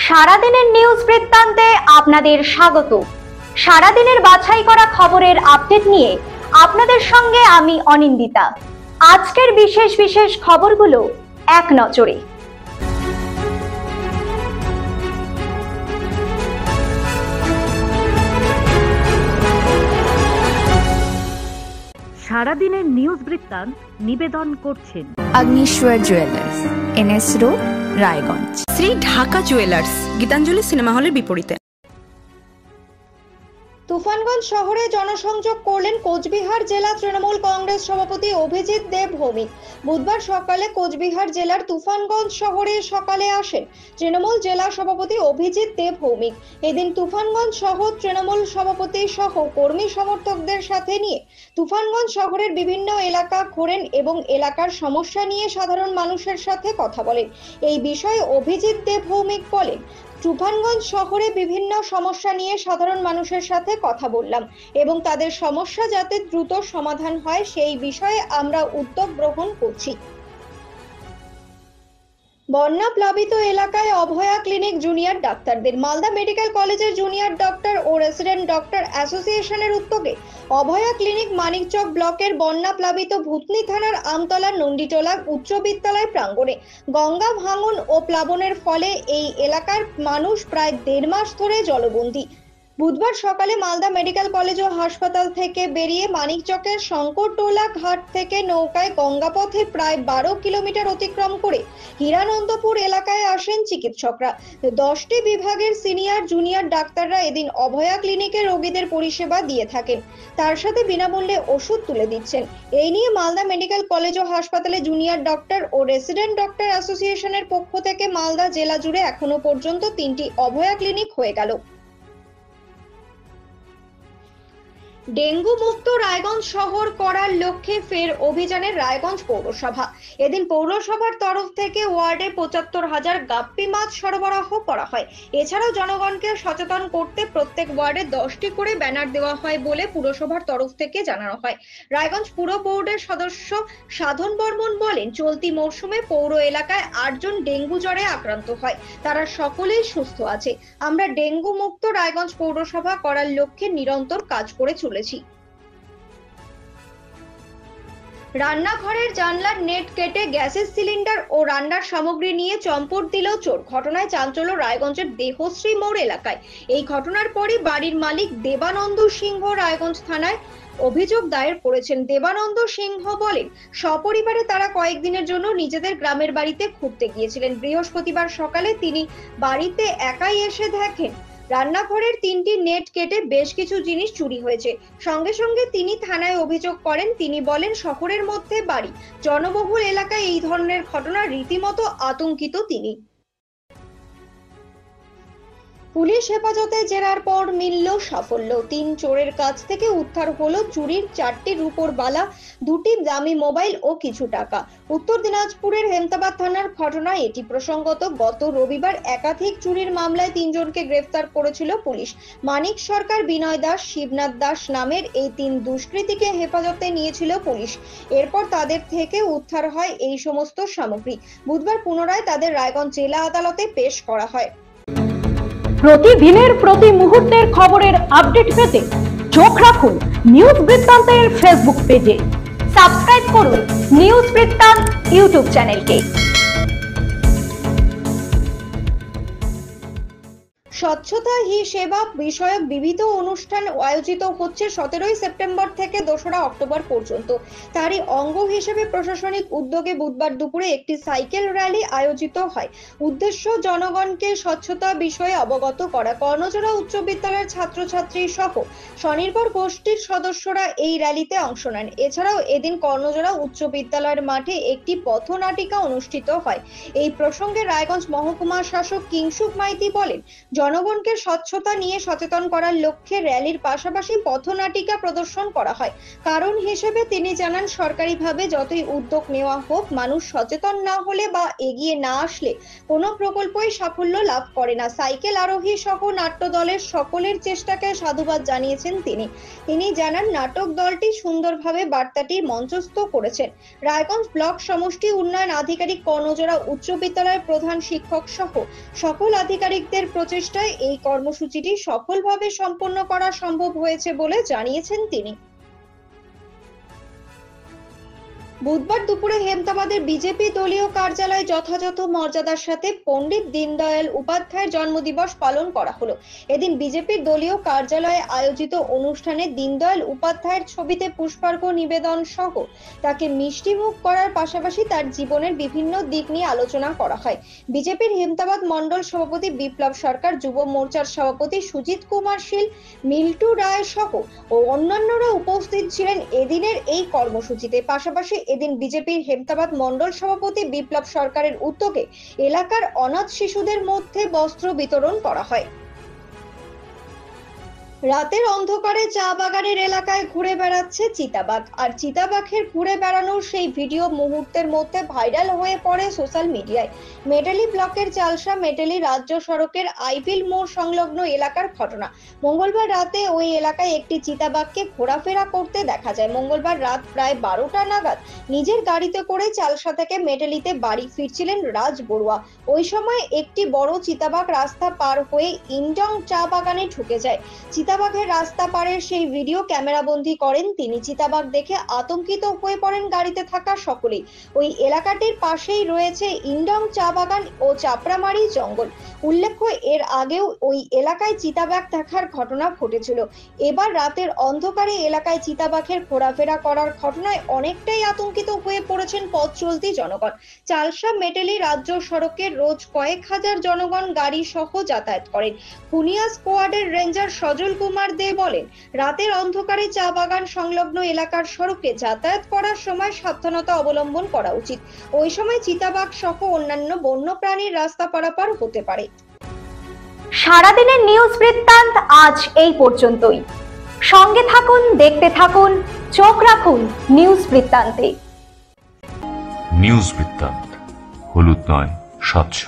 সারাদিনের নিউজ বৃত্তান্তে আপনাদের স্বাগত। সারাদিনের বাছাই করা খবরের আপডেট নিয়ে আপনাদের সঙ্গে আমি অনিন্দিতা। আজকের বিশেষ বিশেষ খবরগুলো এক নজরে। সারাদিনের নিউজ বৃত্তান্ত নিবেদন করছেন Agnishwar jewellers, NS road, Raiganj. Shri Dhaka jewellers, Gitanjali cinema হলের বিপরীতে। তুফানগঞ্জ শহরে জনসংযোগ করলেন কোচবিহার জেলা তৃণমূল কংগ্রেস সভাপতি অভিজিৎ দেব ভৌমিক। বুধবার সকালে কোচবিহার জেলার তুফানগঞ্জ শহরে সকালে আসেন তৃণমূল জেলা সভাপতি অভিজিৎ দেব ভৌমিক। এদিন তুফানগঞ্জ শহর তৃণমূল সভাপতি সহ কর্মী সমর্থকদের সাথে নিয়ে তুফানগঞ্জ শহরের বিভিন্ন এলাকা ঘোরেন এবং এলাকার সমস্যা নিয়ে সাধারণ মানুষের সাথে কথা বলেন। এই বিষয়ে অভিজিৎ দেব ভৌমিক বলেন, তুফানগঞ্জ শহরে বিভিন্ন সমস্যা নিয়ে সাধারণ মানুষের সাথে কথা বললাম এবং তাদের সমস্যা যাতে দ্রুত সমাধান হয় সেই বিষয়ে আমরা উদ্যোগ গ্রহণ করছি। বন্যা প্লাবিত এলাকায় অভয়া ক্লিনিক জুনিয়র ডাক্তারদের। মালদা মেডিকেল কলেজের জুনিয়র ডক্টর ও রেসিডেন্ট ডক্টর অ্যাসোসিয়েশনের উদ্যোগে অভয়া ক্লিনিক মানিকচক ব্লকের বন্যা প্লাবিত ভূতনি থানার আমতলা নন্দিটোলা উচ্চ বিদ্যালয় প্রাঙ্গণে গঙ্গা ভাঙন ও প্লাবনের ফলে এই এলাকার মানুষ প্রায় 1.5 মাস ধরে জলবন্দী। বুধবার সকালে মালদা মেডিকেল কলেজ ও হাসপাতাল থেকে বেরিয়ে মানিকচকের শঙ্করটোলা ঘাট থেকে নৌকায় গঙ্গাপথে প্রায় 12 কিলোমিটার অতিক্রম করে হিরানন্দপুর এলাকায় আসেন চিকিৎসকরা। 10টি বিভাগের সিনিয়র জুনিয়র ডাক্তাররা এদিন অভয়া ক্লিনিকে রোগীদের পরিষেবা দিয়ে থাকেন, তার সাথে বিনামূল্যে ওষুধ তুলে দিচ্ছেন। এই নিয়ে মালদা মেডিকেল কলেজ ও হাসপাতালে জুনিয়র ডক্টর ও রেসিডেন্ট ডক্টর অ্যাসোসিয়েশনের পক্ষ থেকে মালদা জেলা জুড়ে এখনো পর্যন্ত 3টি অভয়া ক্লিনিক হয়ে গেল। ডেঙ্গু মুক্ত রায়গঞ্জ শহর করার লক্ষ্যে ফের অভিযানের রায়গঞ্জ পৌরসভা। এদিন পৌরসভার তরফ থেকে ওয়ার্ডে 75,000 গাপ্পি মাছ সরবরাহ করা হয়। এছাড়াও জনগণকে সচেতন করতে প্রত্যেক ওয়ার্ডে 10টি করে ব্যানার দেওয়া হয় বলে পুরসভার তরফ থেকে জানানো হয়। রায়গঞ্জ পুর বোর্ডের সদস্য সাধন বর্মন বলেন, চলতি মরশুমে পৌর এলাকায় 8 জন ডেঙ্গু জ্বরে আক্রান্ত হয়, তারা সকলেই সুস্থ আছে। আমরা ডেঙ্গু মুক্ত রায়গঞ্জ পৌরসভা করার লক্ষ্যে নিরন্তর কাজ করে চলেছি। রান্নাঘরের জানলার নেট কেটে গ্যাসের সিলিন্ডার ও রান্নার সামগ্রী নিয়ে চম্পট দিল চোর। ঘটনায় চাঞ্চল্য রায়গঞ্জের দেহশ্রী মোড় এলাকায়। এই ঘটনার পরই বাড়ির মালিক দেবানন্দ সিংহ রায়গঞ্জ থানায় অভিযোগ দায়ের করেছেন। দেবানন্দ সিংহ বলেন, সপরিবারে তারা কয়েকদিনের জন্য নিজেদের গ্রামের বাড়িতে ঘুরতে গিয়েছিলেন। বৃহস্পতিবার সকালে তিনি বাড়িতে একাই এসে দেখেন রান্নাঘরের 3টি নেট কেটে বেশ কিছু জিনিস চুরি হয়েছে। সঙ্গে সঙ্গে তিনি থানায় অভিযোগ করেন। তিনি বলেন, শহরের মধ্যে বাড়ি, জনবহুল এলাকায় এই ধরনের ঘটনা রীতিমতো আতঙ্কিত তিনি। পুলিশ হেফাজতে জেরার পর মিলল সাফল্য। 3 চোরের কাছ থেকে উদ্ধার হলো চুরির 4টি রূপোর বালা, 2টি দামি মোবাইল ও কিছু টাকা। উত্তর দিনাজপুরের হেমতাবাদ থানার ঘটনা এটি। প্রসঙ্গত, গত রবিবার একাধিক চুরির মামলায় 3 জনকে গ্রেফতার করেছিল পুলিশ। মানিক সরকার, বিনয় দাস, শিবনাথ দাস নামের এই 3 দুষ্কৃতীকে হেফাজতে নিয়েছিল পুলিশ। এরপর তাদের থেকে উদ্ধার হয় এই সমস্ত সামগ্রী। বুধবার পুনরায় তাদের রায়গঞ্জ জেলা আদালতে পেশ করা হয়। প্রতিদিনের প্রতি মুহূর্তের খবরের আপডেট পেতে চোখ রাখুন নিউজ বৃত্তান্তের ফেসবুক পেজে। সাবস্ক্রাইব করুন নিউজ বৃত্তান্ত ইউটিউব চ্যানেলকে। স্বচ্ছতা হি সেবা বিষয়ক বিবিধ অনুষ্ঠান আয়োজিত হচ্ছে 17 সেপ্টেম্বর থেকে 2রা অক্টোবর পর্যন্ত। তারই অঙ্গ হিসেবে প্রশাসনিক উদ্যোগে বুধবার দুপুরে একটি সাইকেল র্যালি আয়োজিত হয়। উদ্দেশ্য জনগণকে স্বচ্ছতা বিষয়ে অবগত করা। কর্ণজোড়া উচ্চ বিদ্যালয়ের ছাত্রছাত্রী সহ স্বনির্ভর গোষ্ঠীর সদস্যরা এই র্যালিতে অংশ নেন। এছাড়াও এদিন কর্ণজোড়া উচ্চ বিদ্যালয়ের মাঠে একটি পথনাটিকা অনুষ্ঠিত হয়। এই প্রসঙ্গে রায়গঞ্জ মহকুমা শাসক কিংসুক মাইতি বলেন, জনগণকে স্বচ্ছতা নিয়ে সচেতন করার লক্ষ্যে র্যালির পাশাপাশি পথনাটিকা প্রদর্শন করা হয়। কারণ হিসেবে তিনি জানান, সরকারিভাবে যতই উদ্যোগ নেওয়া হোক, মানুষ সচেতন না হলে বা এগিয়ে না আসলে কোনো প্রকল্পই সাফল্য লাভ করে না। সাইকেল আরোহী সহ নাট্য দলের সকলের চেষ্টাকে সাধুবাদ জানিয়েছেন তিনি জানান, নাটক দলটি সুন্দরভাবে বার্তাটি মঞ্চস্থ করেছেন। রায়গঞ্জ ব্লক সমষ্টি উন্নয়ন আধিকারিক, কর্ণজোড়া উচ্চ বিদ্যালয়ের প্রধান শিক্ষক সহ সকল আধিকারিকদের প্রচেষ্টায় এই কর্মসূচিটি সফলভাবে সম্পন্ন করা সম্ভব হয়েছে বলে জানিয়েছেন তিনি। বুধবার দুপুরে হেমতাবাদের বিজেপি দলীয় কার্যালয়ে যথাযথ মর্যাদার সাথে পণ্ডিত দীনদয়াল উপাধ্যায়ের জন্মদিবস পালন করা হলো। এদিন বিজেপির দলীয় কার্যালয়ে আয়োজিত অনুষ্ঠানে দীনদয়াল উপাধ্যায়ের ছবিতে পুষ্পার্ঘ নিবেদন সহ তাকে মিষ্টিমুখ করার পাশাপাশি তার জীবনের বিভিন্ন দিক নিয়ে আলোচনা করা হয়। বিজেপির হেমতাবাদ মণ্ডল সভাপতি বিপ্লব সরকার, যুব মোর্চার সভাপতি সুজিত কুমার শীল, মিল্টু রায় সহ ও অন্যান্যরা উপস্থিত ছিলেন এদিনের এই কর্মসূচিতে। পাশাপাশি এদিন বিজেপির হেমতাবাদ মণ্ডল সভাপতি বিপ্লব সরকারের উদ্যোগে এলাকার অনাথ শিশুদের মধ্যে বস্ত্র বিতরণ করা হয়। রাতের অন্ধকারে চা বাগানের এলাকায় ঘুরে বেড়াচ্ছে চিতাবাঘ। আর চিতাবাঘের ঘুরে বেড়ানোর সেই ভিডিও মুহূর্তের মধ্যে ভাইরাল হয়ে পড়ে সোশ্যাল মিডিয়ায়। মেটালি ব্লকের চালসা মেটালি রাজ্য সড়কের আইভিল মোড় সংলগ্ন এলাকার ঘটনা। মঙ্গলবার রাতে ওই এলাকায় একটি চিতাবাঘকে ঘোরাফেরা করতে দেখা যায়। মঙ্গলবার রাত প্রায় 12টা নাগাদ নিজের গাড়িতে করে চালসা থেকে মেটালিতে বাড়ি ফিরছিলেন রাজ বড়ুয়া। ওই সময় একটি বড় চিতাবাঘ রাস্তা পার হয়ে ইনডং চা বাগানে ঢুকে যায়। চিতাবাঘের রাস্তা পারের সেই ভিডিও ক্যামেরাবন্দি করেন তিনি। চিতাবাঘ দেখে আতঙ্কিত হয়ে পড়েন গাড়িতে থাকা সকলেই। ওই এলাকাটির পাশেই রয়েছে ইনডং চা বাগান ও চাপড়ামারি জঙ্গল। উল্লেখ্য, এর আগেও ওই এলাকায় চিতাবাঘ দেখার ঘটনা ঘটেছিল। এবার রাতের অন্ধকারে এলাকায় চিতাবাঘের ঘোরাফেরা করার ঘটনায় অনেকটাই আতঙ্কিত হয়ে পড়েছেন পথ চলতি জনগণ। চালসা মেটালি রাজ্য সড়কের রোজ কয়েক হাজার জনগণ গাড়ি সহ যাতায়াত করেন। পুনিয়া স্কোয়াডের রেঞ্জার সজল কুমার দে বলেন, রাতের অন্ধকারে চা বাগান সংলগ্ন এলাকার সড়কে যাতায়াত করার সময় সাবধানতা অবলম্বন করা উচিত। ওই সময় চিতাবাঘ সহ অন্যান্য বন্য প্রাণীর রাস্তা পারাপার হতে পারে। সারাদিনের নিউজ বৃত্তান্ত আজ এই পর্যন্তই। সঙ্গে থাকুন, দেখতে থাকুন, চোখ রাখুন নিউজ বৃত্তান্তে। নিউজ বৃত্তান্ত, হলুদ নয়, স্বচ্ছ।